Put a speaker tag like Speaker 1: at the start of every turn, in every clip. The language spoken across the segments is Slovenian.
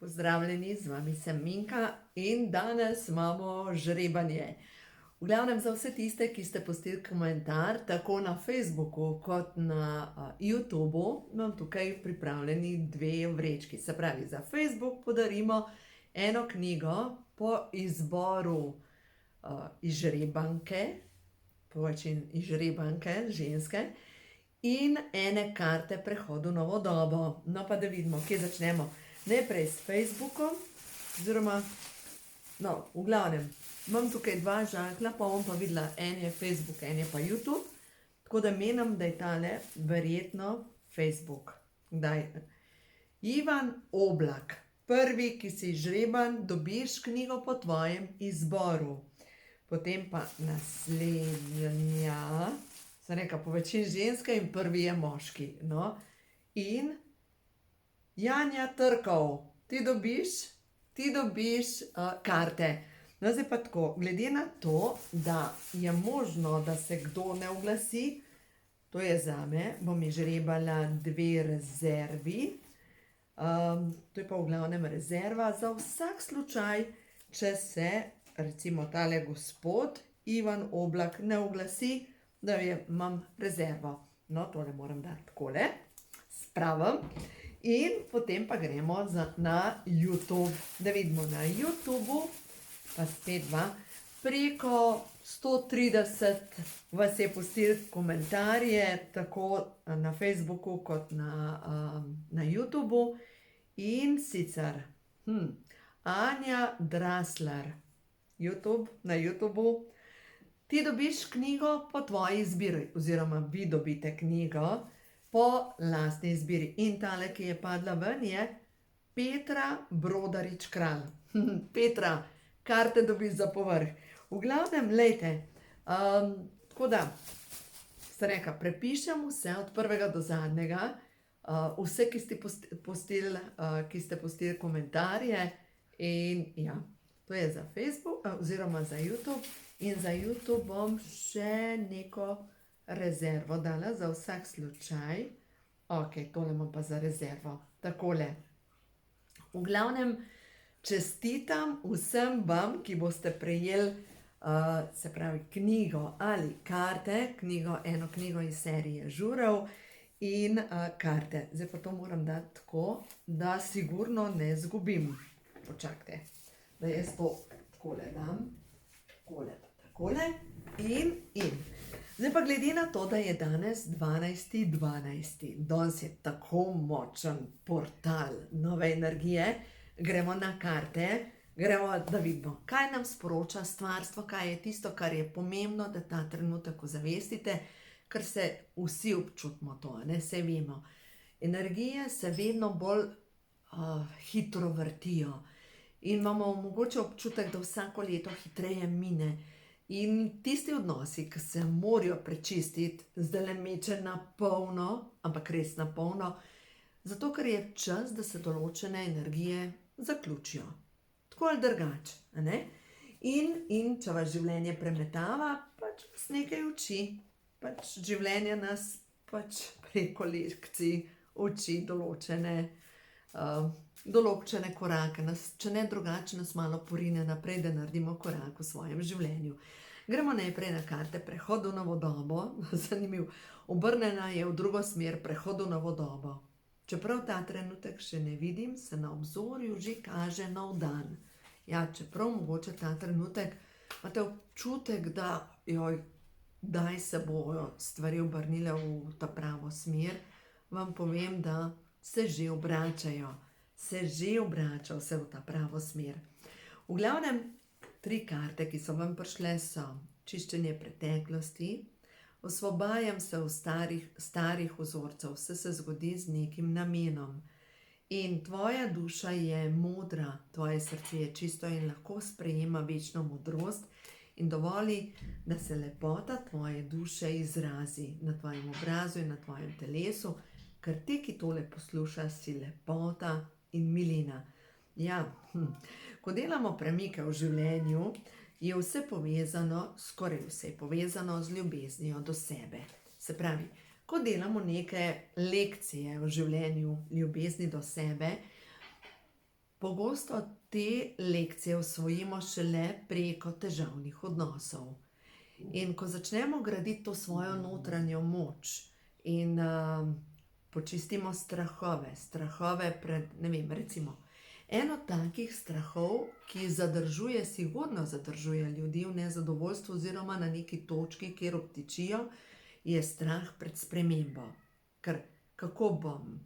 Speaker 1: Pozdravljeni, z vami sem Minka in danes imamo žrebanje. V glavnem za vse tiste, ki ste pustili komentar, tako na Facebooku kot na YouTubu, imam tukaj pripravljeni dve vrečki. Se pravi, za Facebook podarimo eno knjigo po izboru izžrebanke, povečin izžrebanke, ženske, in ene karte prehodu v novo dobo. No pa da vidimo, kje začnemo. Najprej s Facebookom, oziroma, no, v glavnem, imam tukaj dva žaklja, pa bom pa videla, en je Facebook, en je pa YouTube, tako da menim, da je tale verjetno Facebook. Daj. Ivan Oblak, prvi, ki si žreban, dobiš knjigo po tvojem izboru. Potem pa naslednja, sem rekla, po večini ženska in prvi je moški, no, in Janja Trkov, ti dobiš karte. No, zdaj pa tako, glede na to, da je možno, da se kdo ne oglasi, to je zame, bom izžrebala dve rezervi. To je pa v glavnem rezerva za vsak slučaj, če se, recimo tale gospod Ivan Oblak ne oglasi, da imam rezervo. No, tole moram dati takole, spravim. In potem pa gremo na YouTube, da vidimo na YouTubu, pa spet dva, preko 130 vas je pustil komentarje, tako na Facebooku kot na YouTubu. In sicer Anja Drasler, na YouTubu, ti dobiš knjigo po tvoji izbiri, oziroma vi dobite knjigo po lastni izbiri. In tale, ki je padla ven, je Petra Brodarič Kralj. Petra, karte dobiš za povrh. V glavnem, lejte, tako da, sem rekla, prepišem vse od prvega do zadnjega, vse, ki ste pustili komentarje, in ja, to je za Facebook, oziroma za YouTube, in za YouTube bom še neko rezervo dala za vsak slučaj. Ok, tole imam pa za rezervo. Takole. V glavnem, čestitam vsem vam, ki boste prejeli, se pravi, knjigo ali karte, eno knjigo iz serije Žurov in karte. Zdaj pa to moram dati tako, da sigurno ne zgubim. Počakajte, da jaz to takole dam. Takole pa takole. In. Zdaj pa glede na to, da je danes 12.12. Danes je tako močen portal nove energije. Gremo na karte, gremo, da vidimo, kaj nam sporoča stvarstvo, kaj je tisto, kar je pomembno, da ta trenutek ozavestite, ker se vsi občutimo to, ne, se vemo. Energije se vedno bolj hitro vrtijo in imamo mogoče občutek, da vsako leto hitreje mine. In tisti odnosi, ki se morajo prečistiti, zdaj le meče na polno, ampak res na polno, zato ker je čas, da se določene energije zaključijo. Tako ali drugače, ne? In če vas življenje premetava, pač vas nekaj uči. Pač življenje nas pač preko lekcij uči določene korake, če ne drugače nas malo porine naprej, da naredimo korak v svojem življenju. Gremo najprej na karte prehod v novo dobo, zanimiv, obrnjena je v drugo smer, prehod v novo dobo. Čeprav ta trenutek še ne vidim, se na obzorju že kaže nov dan. Ja, čeprav mogoče ta trenutek imate občutek, da kdaj se bojo stvari obrnile v ta pravo smer, vam povem, da se že obračajo. Se že obrača vse v ta pravo smer. V glavnem, 3 karte, ki so vam prišle, so čiščenje preteklosti, osvobajam se v starih vzorcev, vse se zgodi z nekim namenom. In tvoja duša je modra, tvoje srce je čisto in lahko sprejema večno modrost in dovoli, da se lepota tvoje duše izrazi na tvojem obrazu in na tvojem telesu, ker ti, ki tole posluša, si lepota in milina. Ja, ko delamo premike v življenju, je vse povezano, skoraj vse je povezano z ljubeznijo do sebe. Se pravi, ko delamo neke lekcije v življenju ljubezni do sebe, Pogosto te lekcije osvojimo šele preko težavnih odnosov. In ko začnemo graditi to svojo notranjo moč in počistimo strahove pred, ne vem, recimo, eno takih strahov, ki sigurno zadržuje ljudi v nezadovoljstvu oziroma na neki točki, kjer obtičijo, je strah pred spremembo. Ker kako bom,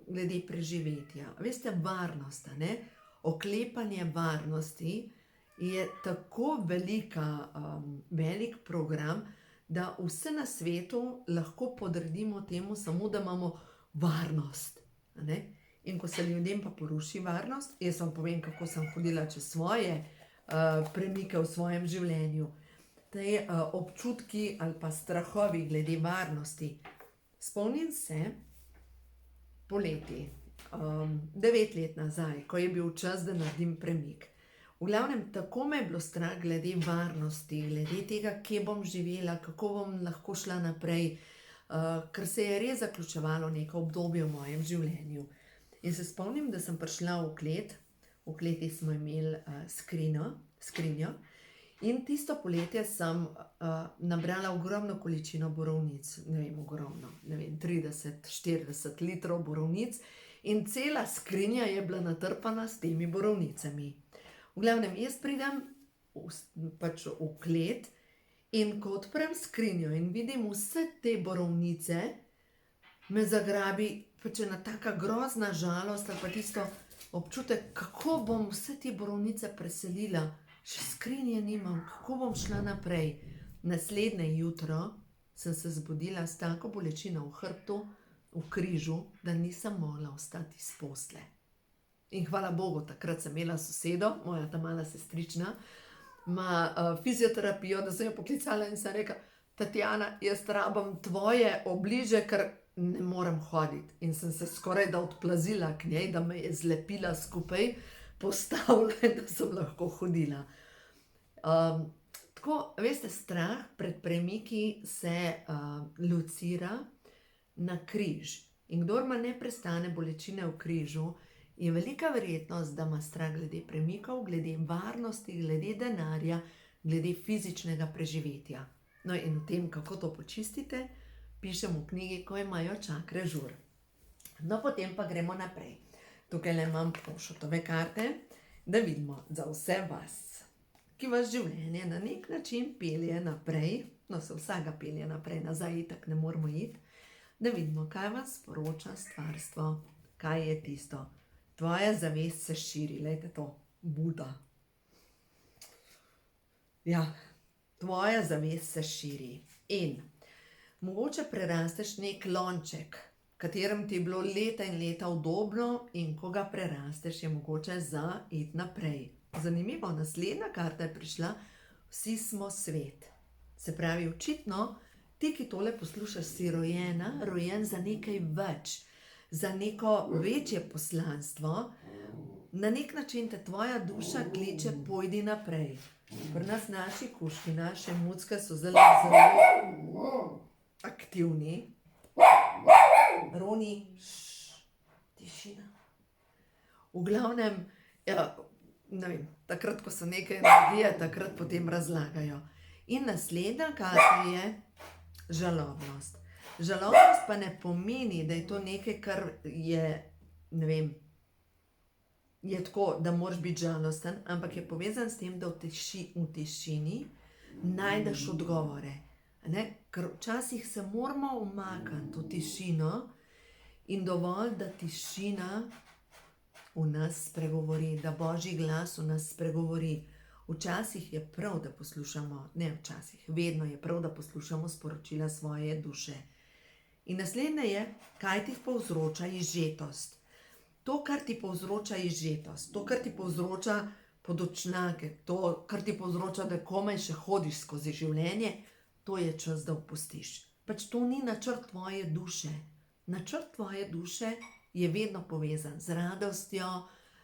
Speaker 1: glede preživetja. Veste, varnost, oklepanje varnosti je tako velik program, da vse na svetu lahko podredimo temu samo, da imamo varnost. In ko se ljudem pa poruši varnost, jaz vam povem, kako sem hodila čez svoje premike v svojem življenju. Te občutki ali pa strahovi glede varnosti. Spomnim se poleti, 9 let nazaj, ko je bil čas, da naredim premik. V glavnem, tako me je bilo strah glede varnosti, glede tega, kje bom živela, kako bom lahko šla naprej, ker se je res zaključevalo neko obdobje v mojem življenju. In se spomnim, da sem prišla v klet, v kleti smo imeli skrinjo, in tisto poletje sem nabrala ogromno količino borovnic, ne vem, 30-40 litrov borovnic, in cela skrinja je bila natrpana s temi borovnicami. V glavnem, jaz pridem pač v klet in ko odprem skrinjo in vidim vse te borovnice, me zagrabi pač ena taka grozna žalost ali pa tisto občutek, kako bom vse te borovnice preselila, še skrinje nimam, kako bom šla naprej. Naslednje jutro sem se zbudila s tako bolečino v hrbtu, v križu, da nisem mogla vstati iz postelje. In hvala Bogu, takrat sem imela sosedo, moja ta mala sestrična, ima fizioterapijo, da sem jo poklicala in sem rekla: Tatjana, jaz rabim tvoje obliže, ker ne morem hoditi. In sem se skoraj da odplazila k njej, da me je zlepila skupaj, postavila, da sem lahko hodila. Tako, veste, strah pred premiki se locira na križ. In kdor ima neprestane bolečine v križu, je velika verjetnost, da ima strah glede premikov, glede varnosti, glede denarja, glede fizičnega preživetja. No, in o tem, kako to počistite, pišem v knjigi, ko imajo čakre žur. No, potem pa gremo naprej. Tukaj imam Ošotove karte, da vidimo za vse vas, ki vas življenje na nek način pelje naprej, no, se vsega pelje naprej, nazaj itak ne moramo iti, da vidimo, kaj vas sporoča stvarstvo, kaj je tisto. Tvoja zavest se širi, glejte to, Buda. Ja, tvoja zavest se širi in mogoče prerasteš nek lonček, katerem ti je bilo leta in leta udobno, in ko ga prerasteš, je mogoče za iti naprej. Zanimivo, naslednja karta je prišla, vsi smo svet. Se pravi, očitno, ti, ki tole poslušaš, si rojen za nekaj več, za neko večje poslanstvo. Na nek način te tvoja duša kliče, pojdi naprej. Pri nas naši kužki, naše mucke so zelo aktivni. Roni, tišina. V glavnem, ne vem, takrat, ko so neke energije, takrat potem razlagajo. In naslednja karta je žalobnost. Žalobnost pa ne pomeni, da je to nekaj, kar je, ne vem, je tako, da moraš biti žalosten, ampak je povezan s tem, da v tišini najdeš odgovore. Ker včasih se moramo umakniti v tišino in dovolj, da tišina v nas spregovori, da Božji glas v nas spregovori. Včasih je prav, da poslušamo, ne včasih, vedno je prav, da poslušamo sporočila svoje duše. In naslednje je, kaj ti povzroča izžetost. To, kar ti povzroča izžetost, to, kar ti povzroča podočnjake, to, kar ti povzroča, da komaj še hodiš skozi življenje, to je čas, da opustiš. Pač to ni načrt tvoje duše. Načrt tvoje duše je vedno povezan z radostjo,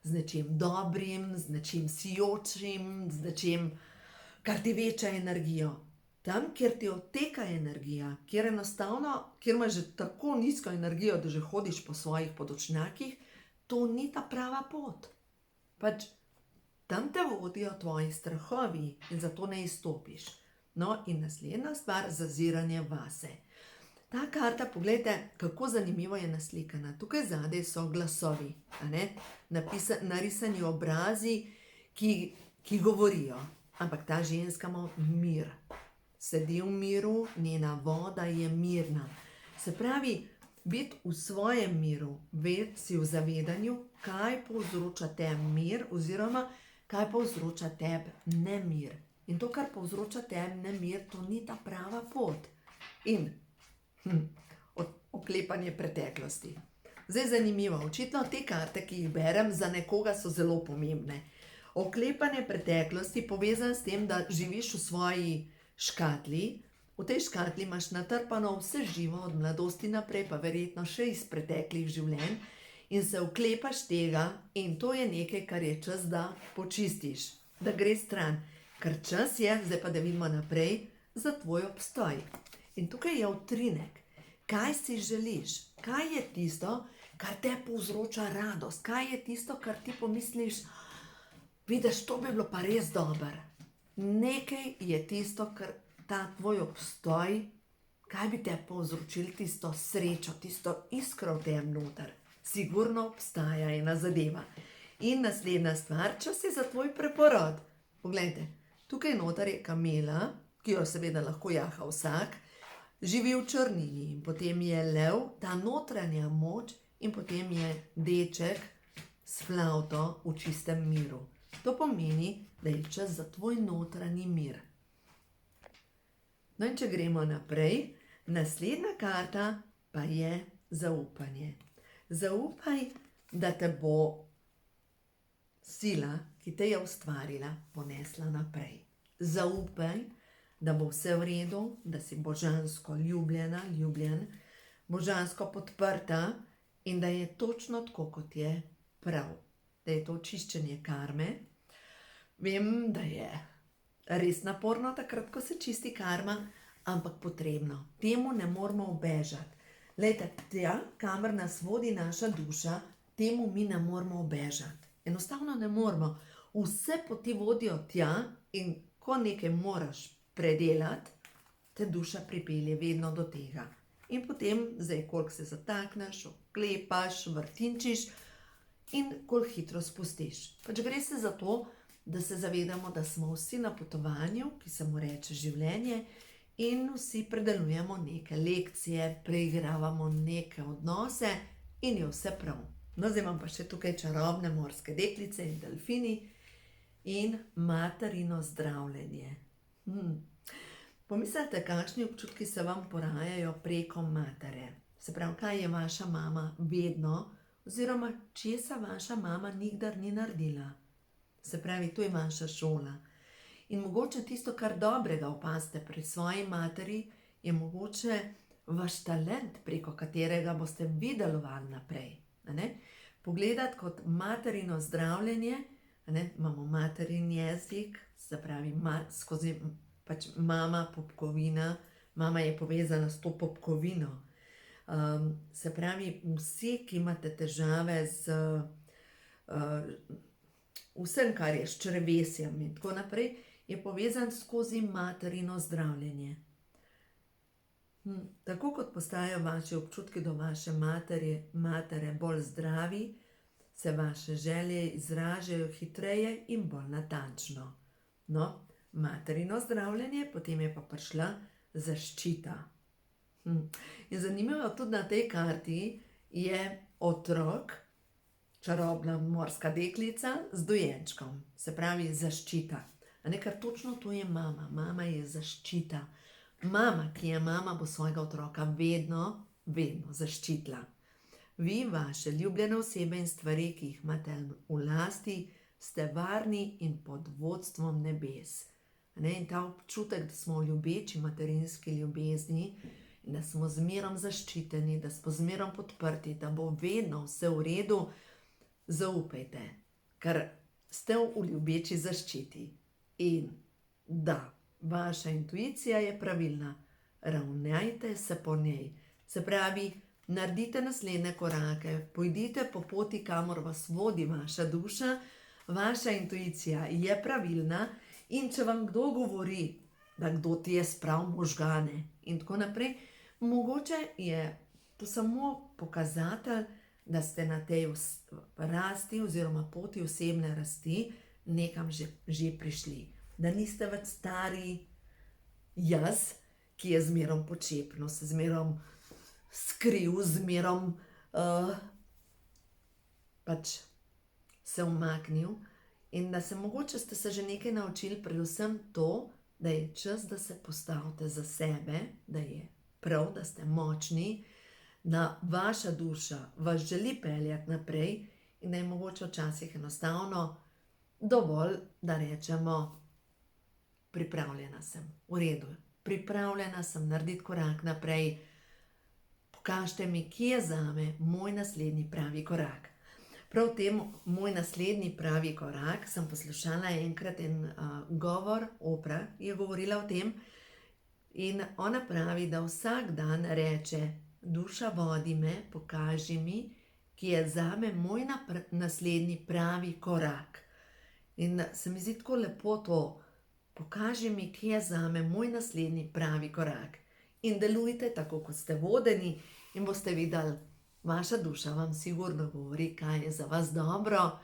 Speaker 1: z nečim dobrim, z nečim sijočim, z nečim, kar ti veča energijo. Tam, kjer ti odteka energija, kjer imaš že tako nizko energijo, da že hodiš po svojih podočnjakih, to ni ta prava pot. Pač tam te vodijo tvoji strahovi in zato ne izstopiš. No, in naslednja stvar, zaziranje vase. Ta karta, poglejte, kako zanimivo je naslikana. Tukaj zadaj so glasovi, narisani obrazi, ki govorijo. Ampak ta ženska ima mir. Sedi v miru, njena voda je mirna. Se pravi, biti v svojem miru, si v zavedanju, kaj povzroča tebi mir oziroma kaj povzroča tebi nemir. In to, kar povzroča tebi nemir, to ni ta prava pot. In oklepanje preteklosti. Zdaj zanimivo, očitno te karte, ki jih berem, za nekoga so zelo pomembne. Oklepanje preteklosti povezano s tem, da živiš v svoji škatli. V tej škatli imaš natrpano vse živo od mladosti naprej, pa verjetno še iz preteklih življenj, in se oklepaš tega, in to je nekaj, kar je čas, da počistiš, da gre stran. Ker čas je, zdaj pa da vidimo naprej, za tvoj obstoj. In tukaj je utrinek. Kaj si želiš? Kaj je tisto, kar te povzroča radost? Kaj je tisto, kar ti pomisliš, vidiš, to bi bilo pa res dobro. Nekaj je tisto, kar ta tvoj obstoj, kaj bi te povzročili, tisto srečo, tisto iskro v tem noter. Sigurno obstaja ena zadeva. In naslednja stvar, čas je za tvoj preporod. Poglejte, tukaj noter je kamela, ki jo seveda lahko jaha vsak, živi v črnini in potem je lev, ta notranja moč, in potem je deček s flavto v čistem miru. To pomeni, da je čas za tvoj notranji mir. No in če gremo naprej, naslednja karta pa je zaupanje. Zaupaj, da te bo sila, ki te je ustvarila, ponesla naprej. Zaupaj, da bo vse v redu, da si božansko ljubljena, ljubljen, božansko podprta in da je točno tako, kot je prav. Da je to čiščenje karme. Vem, da je res naporno takrat, ko se čisti karma, ampak potrebno. Temu ne moramo ubežati. Glejte, tja, kamor nas vodi naša duša, temu mi ne moramo ubežati. Enostavno ne moramo. Vse poti vodijo tja in ko nekaj moraš predelati, te duša pripelje vedno do tega. In potem, zdaj, koliko se zatakneš, oklepaš, vrtinčiš in koliko hitro spustiš. Pač gre se za to, da se zavedamo, da smo vsi na potovanju, ki se mu reče življenje, in vsi predelujemo neke lekcije, preigravamo neke odnose in je vse prav. No, zdaj imam pa še tukaj čarobne morske deklice in delfini in materino zdravljenje. Pomislite, kakšni občutki se vam porajajo preko matere. Se pravi, kaj je vaša mama vedno, oziroma česa vaša mama nikdar ni naredila. Se pravi, to je vaša šola. In mogoče tisto, kar dobrega opazite pri svoji materi, je mogoče vaš talent, preko katerega boste vi delovali naprej. Pogledati kot materino zdravljenje, imamo materin jezik, se pravi, skozi pač mama popkovina, mama je povezana s to popkovino. Se pravi, vsi, ki imate težave z vsem, kar je s črevesjem in tako naprej, je povezan skozi materino zdravljenje. Tako kot postajajo vaši občutki do vaše matere bolj zdravi, se vaše želje izražajo hitreje in bolj natančno. No, materino zdravljenje, potem je pa prišla zaščita. In zanimivo tudi na tej karti je otrok, čarobna morska deklica z dojenčkom, se pravi zaščita. Ker točno to je mama. Mama je zaščita. Mama, ki je mama, bo svojega otroka vedno, vedno zaščitila. Vi, vaše ljubljene osebe in stvari, ki jih imate v lasti, ste varni in pod vodstvom nebes. In ta občutek, da smo v ljubeči materinski ljubezni in da smo zmerom zaščiteni, da smo zmerom podprti, da bo vedno vse v redu, zaupajte, ker ste v ljubeči zaščiti. In da, vaša intuicija je pravilna, ravnajte se po njej. Se pravi, naredite naslednje korake, pojdite po poti, kamor vas vodi vaša duša, vaša intuicija je pravilna in če vam kdo govori, da kdo ti je spravil možgane in tako naprej, mogoče je to samo pokazatelj, da ste na tej rasti oziroma poti osebne rasti nekam že prišli. Da niste več stari jaz, ki je zmerom počepno, se zmerom skriv, zmerom pač se umaknil in da se mogoče ste se že nekaj naučili, predvsem to, da je čas, da se postavite za sebe, da je prav, da ste močni, da vaša duša vas želi peljati naprej in da je mogoče včasih enostavno dovolj, da rečemo, pripravljena sem, v redu, pripravljena sem narediti korak naprej, pokažite mi, kje je zame moj naslednji pravi korak. Prav tem moj naslednji pravi korak sem poslušala enkrat en govor, Oprah je govorila o tem in ona pravi, da vsak dan reče, duša vodi me, pokaži mi, kje je zame moj naslednji pravi korak. In se mi zdi tako lepo to, pokaži mi, kje je zame moj naslednji pravi korak. In delujte tako, kot ste vodeni in boste videli, vaša duša vam sigurno govori, kaj je za vas dobro,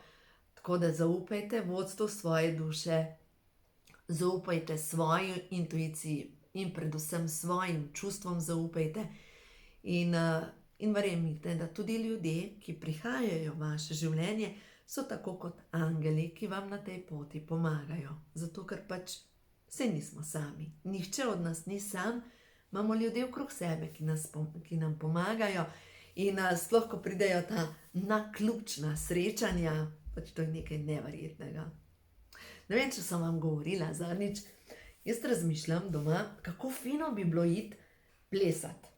Speaker 1: tako da zaupajte vodstvu svoje duše, zaupajte svoji intuiciji in predvsem svojim čustvom zaupajte in verjemite, da tudi ljudje, ki prihajajo v vaše življenje, so tako kot angeli, ki vam na tej poti pomagajo. Zato, ker pač saj nismo sami. Nihče od nas ni sam, imamo ljudje okrog sebe, ki nam pomagajo in sploh, ko pridejo ta naključna srečanja, pač to je nekaj neverjetnega. Ne vem, če sem vam govorila zadnjič, jaz razmišljam doma, kako fino bi bilo iti plesati.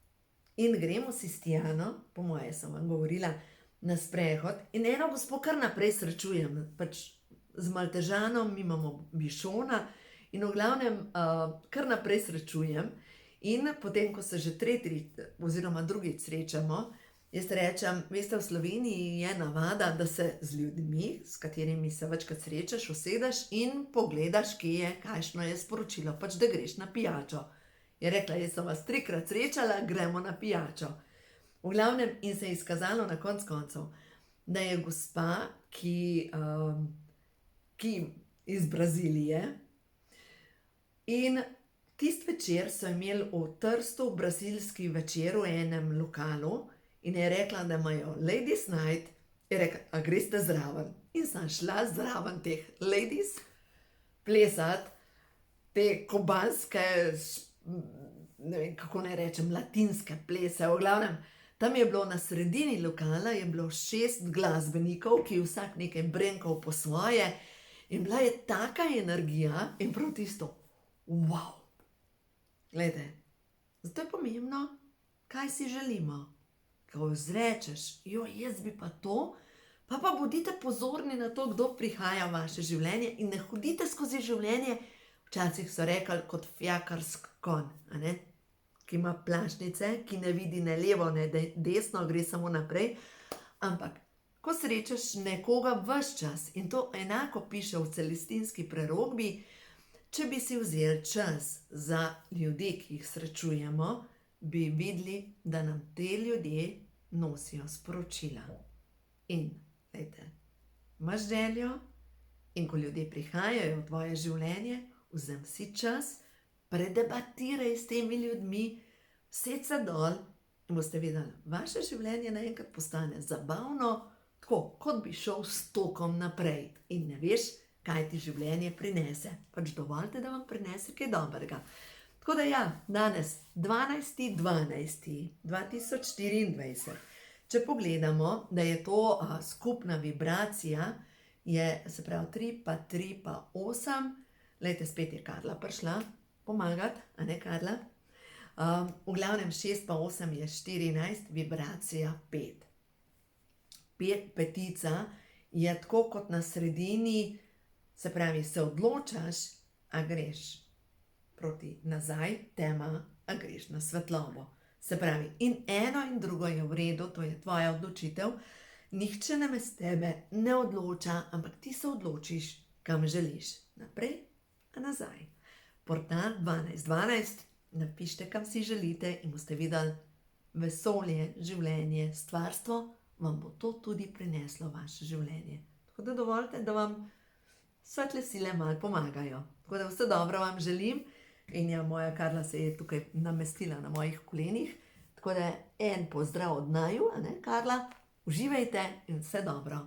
Speaker 1: In gremo s Tijano, po moje sem vam govorila, na sprehod in eno gospo kar naprej srečujem, pač z Maltežanom, mi imamo bišona in v glavnem kar naprej srečujem in potem, ko se že drugič srečamo, jaz rečem, veste, v Sloveniji je navada, da se z ljudmi, s katerimi se večkrat srečaš, usedeš in pogledaš, kje je, kakšno je sporočilo, pač da greš na pijačo. Je rekla, jaz sem vas 3-krat srečala, gremo na pijačo. V glavnem, in se je izkazalo na koncu koncev, da je gospa, ki iz Brazilije, in tisti večer so imeli v Trstu brazilski večer v enem lokalu in je rekla, da imajo ladies night, je rekla, a greste zraven? In sem šla zraven teh ladies plesati, te kubanske, ne vem, kako naj rečem, latinske plese, v glavnem, tam je bilo na sredini lokala, je bilo 6 glasbenikov, ki vsak nekaj brenkal po svoje in bila je taka energija in prav tisto, wow. Glejte, zato je pomembno, kaj si želimo. Ko izrečeš, jaz bi pa to, pa bodite pozorni na to, kdo prihaja v vaše življenje in ne hodite skozi življenje, včasih so rekli kot fijakarski konj, a ne? Ki ima plašnice, ki ne vidi ne levo, ne desno, gre samo naprej. Ampak, ko srečaš nekoga ves čas, in to enako piše v celestinski prerokbi, če bi si vzeli čas za ljudi, ki jih srečujemo, bi videli, da nam te ljudje nosijo sporočila. In, glejte, imaš željo in ko ljudje prihajajo v tvoje življenje, vzem si čas, predebatiraj s temi ljudmi, sedj se dol in boste videli, vaše življenje naenkrat postane zabavno, tako, kot bi šel s tokom naprej in ne veš, kaj ti življenje prinese. Pač dovolite, da vam prinese kaj dobrega. Tako da ja, danes 12.12.2024. Če pogledamo, da je to skupna vibracija, je se pravi 3 pa 3 pa 8, glejte, spet je Karla prišla pomagati, a ne Karla? V glavnem 6 pa 8 je 14, vibracija 5. Petica je tako kot na sredini, se pravi, se odločaš, a greš proti nazaj, tema, a greš na svetlobo. Se pravi, in eno in drugo je v redu, to je tvoja odločitev. Nihče namesto tebe ne odloča, ampak ti se odločiš, kam želiš. Naprej, a nazaj. Portal 1212, napište, kam si želite in boste videli, vesolje, življenje, stvarstvo, vam bo to tudi prineslo vaše življenje. Tako da dovolite, da vam svetle sile malo pomagajo. Tako da vse dobro vam želim. In ja, moja Karla se je tukaj namestila na mojih kolenih. Tako da en pozdrav od naju, a ne, Karla? Uživajte in vse dobro.